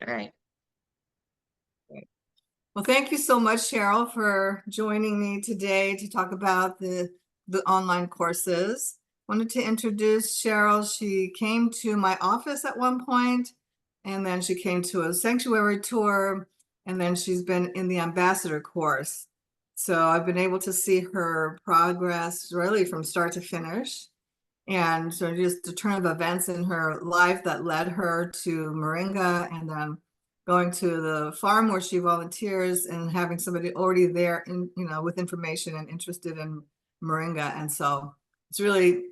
All right. Well, thank you so much, Cheryl, for joining me today to talk about the online courses. Wanted to introduce Cheryl. She came to my office at one point, and then she came to a sanctuary tour, and then she's been in the ambassador course. So I've been able to see her progress really from start to finish. And so just the turn of events in her life that led her to Moringa and then going to the farm where she volunteers and having somebody already there in, with information and interested in Moringa. And so it's really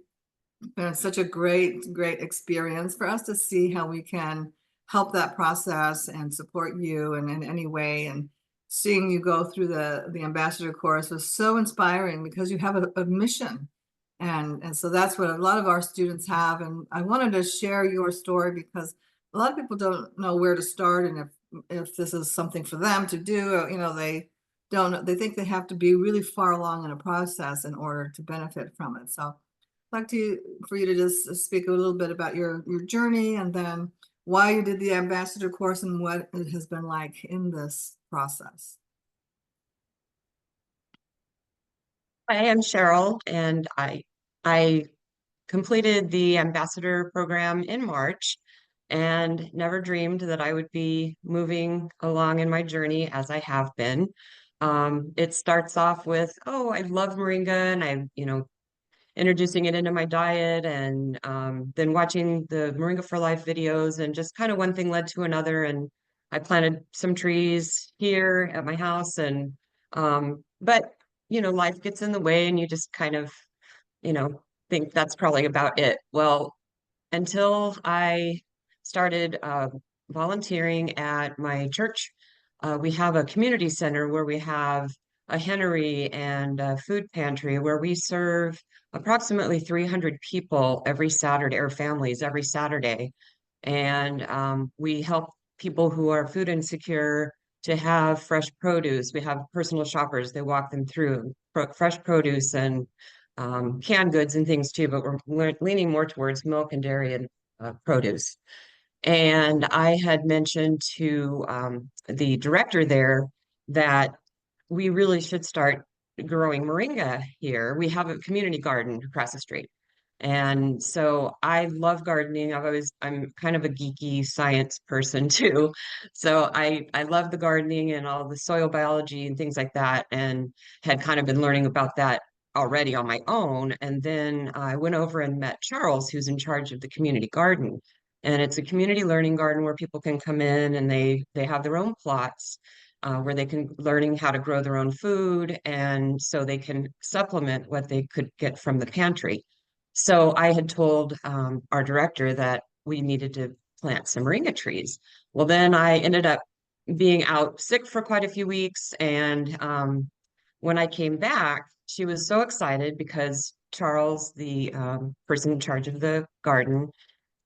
been such a great experience for us to see how we can help that process and support you in any way. And seeing you go through the ambassador course was so inspiring because you have a mission. And so that's what a lot of our students have. And I wanted to share your story because a lot of people don't know where to start and if this is something for them to do, they think they have to be really far along in a process in order to benefit from it. So I'd like for you to just speak a little bit about your journey and then why you did the ambassador course and what it has been like in this process. Hi, I'm Cheryl, and I completed the ambassador program in March and never dreamed that I would be moving along in my journey as I have been. It starts off with, oh, I love moringa, and introducing it into my diet, and then watching the Moringa for Life videos, and just kind of one thing led to another. And I planted some trees here at my house, and but life gets in the way, and you just kind of you know think that's probably about it. Well, until I started volunteering at my church. We have a community center where we have a hennery and a food pantry where we serve approximately 300 people every Saturday, or families every Saturday. And we help people who are food insecure to have fresh produce. We have personal shoppers, they walk them through fresh produce and canned goods and things too, but we're leaning more towards milk and dairy and produce. And I had mentioned to the director there that we really should start growing moringa here. We have a community garden across the street. And so I love gardening. I'm kind of a geeky science person too. So I love the gardening and all the soil biology and things like that, and had kind of been learning about that already on my own. And then I went over and met Charles, who's in charge of the community garden. And it's a community learning garden where people can come in and they have their own plots where they can learning how to grow their own food, and so they can supplement what they could get from the pantry. So I had told our director that we needed to plant some moringa trees. Well, then I ended up being out sick for quite a few weeks, and when I came back, she was so excited because Charles, the person in charge of the garden,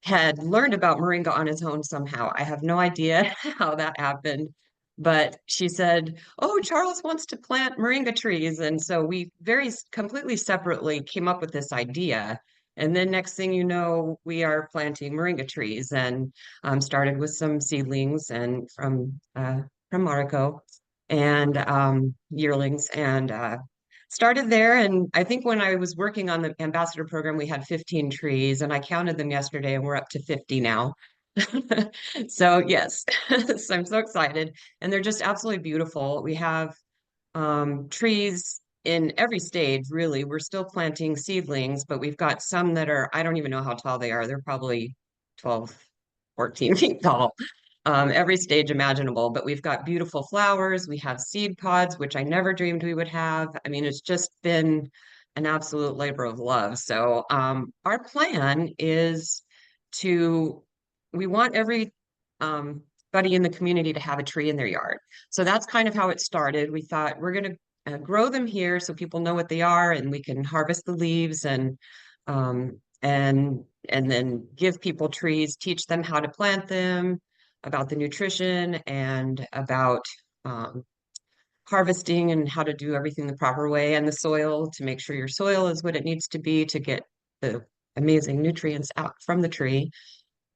had learned about Moringa on his own somehow. I have no idea how that happened, but she said, "Oh, Charles wants to plant Moringa trees." And so we very completely separately came up with this idea. And then next thing you know, we are planting Moringa trees, and started with some seedlings and from Marco, and yearlings, and started there. And I think when I was working on the ambassador program, we had 15 trees, and I counted them yesterday, and we're up to 50 now. So yes, so I'm so excited. And they're just absolutely beautiful. We have trees in every stage, really. We're still planting seedlings, but we've got some that are, I don't even know how tall they are. They're probably 12, 14 feet tall. Every stage imaginable, but we've got beautiful flowers. We have seed pods, which I never dreamed we would have. I mean, it's just been an absolute labor of love. So, our plan is to, we want every buddy in the community to have a tree in their yard. So that's kind of how it started. We thought we're going to grow them here so people know what they are, and we can harvest the leaves, um, and then give people trees, teach them how to plant them, about the nutrition, and about um, harvesting, and how to do everything the proper way, and the soil, to make sure your soil is what it needs to be to get the amazing nutrients out from the tree.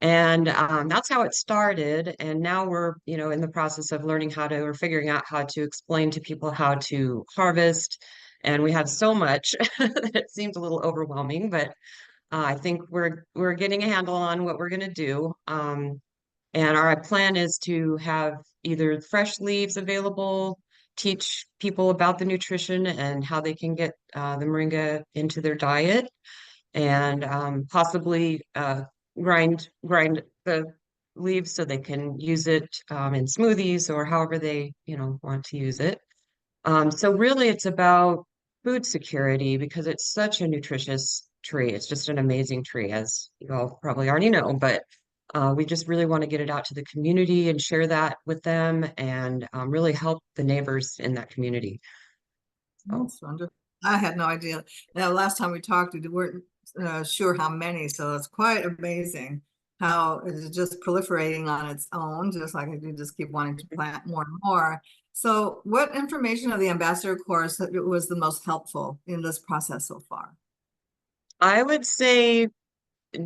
And that's how it started. And now we're, in the process of we're figuring out how to explain to people how to harvest. And we have so much that it seems a little overwhelming, but I think we're getting a handle on what we're going to do. And our plan is to have either fresh leaves available, teach people about the nutrition and how they can get the moringa into their diet, and possibly grind the leaves so they can use it in smoothies or however they want to use it. So really, it's about food security because it's such a nutritious tree. It's just an amazing tree, as you all probably already know. But we just really want to get it out to the community and share that with them and really help the neighbors in that community. So That's wonderful. I had no idea. Now, last time we talked, we weren't sure how many, so it's quite amazing how it is just proliferating on its own, just like you just keep wanting to plant more and more. So what information of the ambassador course was the most helpful in this process so far? I would say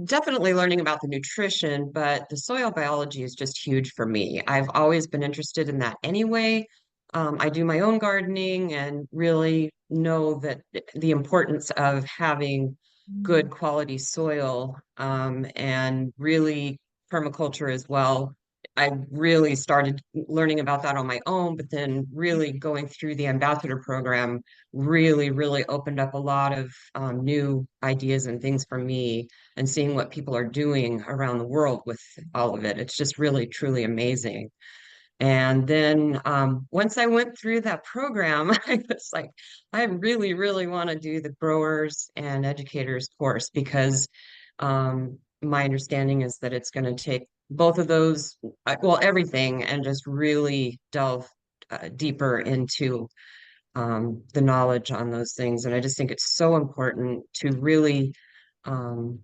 definitely learning about the nutrition, but the soil biology is just huge for me. I've always been interested in that anyway. I do my own gardening and really know that the importance of having good quality soil and really permaculture as well. I really started learning about that on my own, but then really going through the ambassador program really opened up a lot of new ideas and things for me and seeing what people are doing around the world with all of it. It's just really, truly amazing. And then once I went through that program, I was like, I really want to do the Growers and Educators course because my understanding is that it's going to take both of those, well, everything, and just really delve deeper into the knowledge on those things. And I just think it's so important to really um,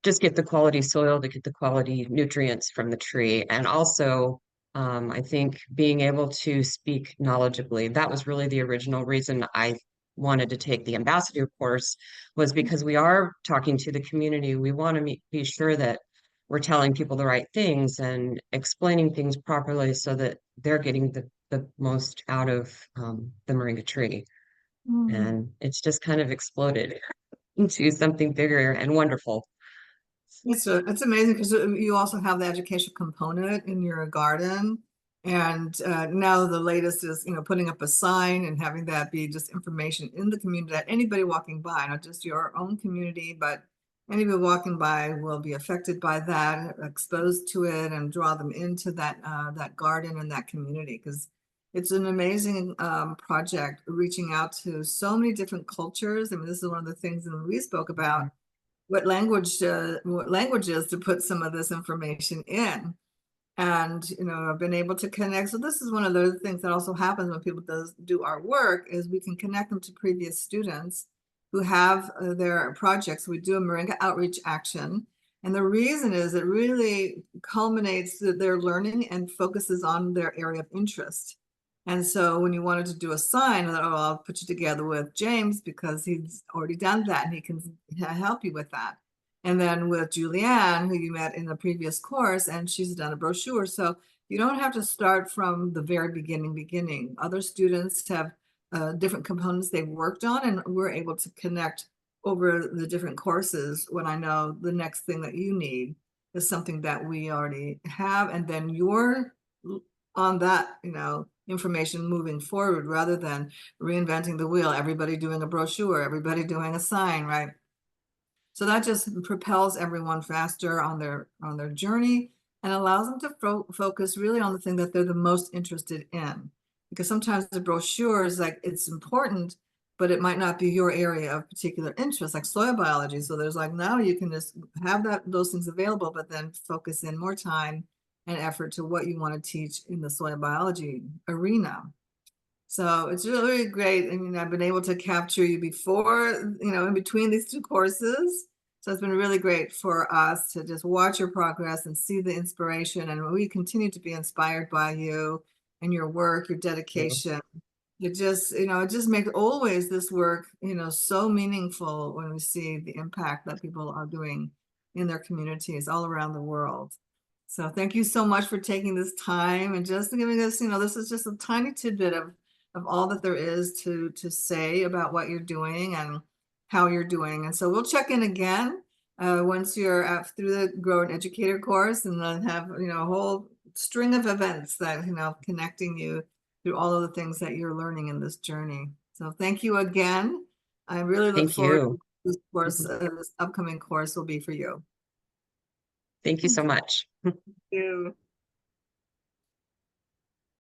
just get the quality soil to get the quality nutrients from the tree. And also, I think being able to speak knowledgeably, that was really the original reason I wanted to take the ambassador course, was because we are talking to the community. We want to be sure that we're telling people the right things and explaining things properly so that they're getting the most out of the moringa tree. Mhm. And it's just kind of exploded into something bigger and wonderful. It's amazing because you also have the education component in your garden. And now the latest is, putting up a sign and having that be just information in the community that anybody walking by, not just your own community, but anybody walking by will be affected by that, exposed to it, and draw them into that garden and that community. Because it's an amazing project, reaching out to so many different cultures. I mean, this is one of the things that we spoke about, what languages to put some of this information in. And I've been able to connect. So this is one of those things that also happens when people do our work, is we can connect them to previous students who have their projects. We do a Moringa outreach action, and the reason is it really culminates their learning and focuses on their area of interest. And so when you wanted to do a sign, I'll put you together with James because he's already done that and he can help you with that. And then with Julianne, who you met in the previous course, and she's done a brochure. So you don't have to start from the very beginning. Other students have different components they've worked on, and we're able to connect over the different courses when I know the next thing that you need is something that we already have. And then you're on that, information moving forward rather than reinventing the wheel, everybody doing a brochure, everybody doing a sign, right? So that just propels everyone faster on their journey and allows them to focus really on the thing that they're the most interested in. Because sometimes the brochure is like, it's important, but it might not be your area of particular interest, like soil biology. So there's like, now you can just have those things available, but then focus in more time and effort to what you want to teach in the soil biology arena. So it's really great. I mean, I've been able to capture you before, in between these two courses. So it's been really great for us to just watch your progress and see the inspiration. And we continue to be inspired by you and your work, your dedication. It just makes always this work, so meaningful when we see the impact that people are doing in their communities all around the world. So thank you so much for taking this time and just giving us, this is just a tiny tidbit of all that there is to say about what you're doing and how you're doing. And so we'll check in again once you're through the Grower and Educator course, and then have, a whole string of events that, connecting you through all of the things that you're learning in this journey. So thank you again. I really look Thank forward to you. this course, this upcoming course will be for you. Thank you so much. Thank you.